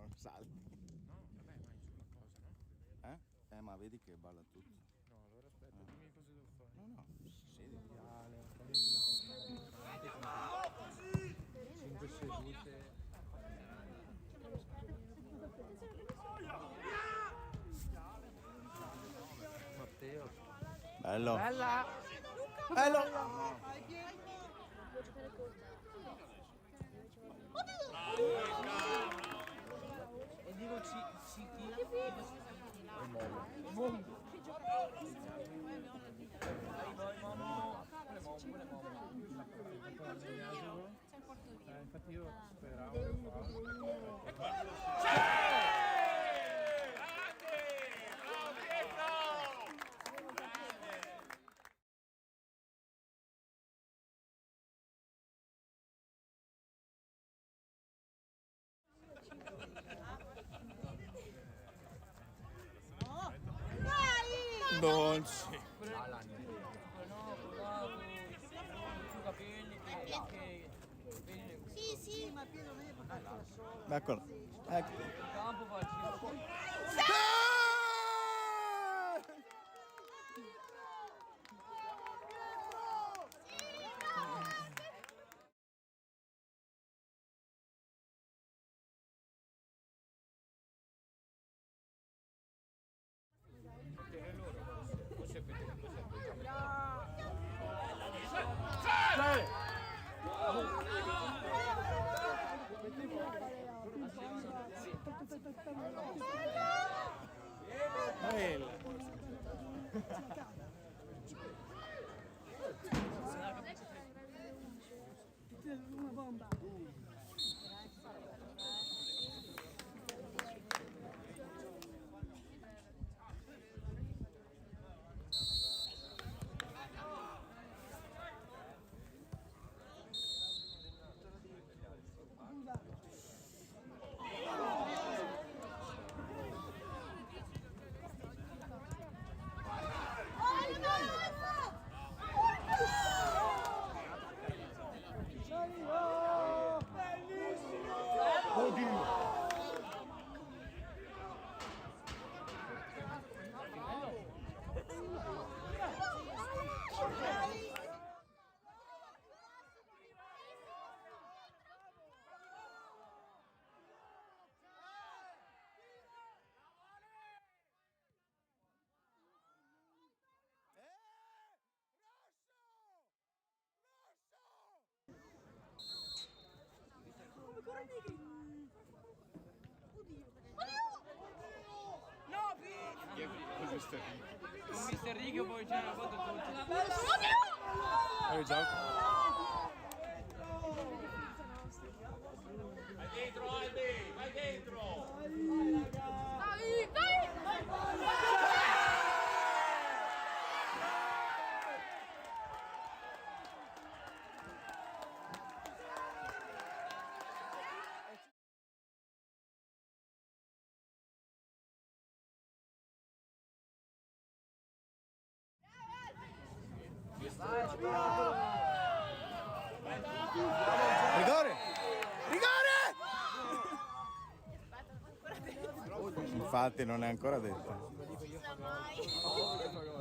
non sale. No, vabbè, ma giù una cosa, no? Ma vedi che balla tutto. No, allora aspetta, dimmi cosa devo fare. No, siedi. 5 sedute. Matteo. Bello. Bella! Bello. E dico Citi. Infatti io speravo. Non ci. Sì, ma Piero non è per da solo. Eccolo. Ecco. Campo fa il giro. Una bomba. Con Mister Rigo poi c'è una foto tutti. Vai dentro Albi, vai dentro! Dai, dai! Rigore! Rigore! Infatti non è ancora detto. Non mai.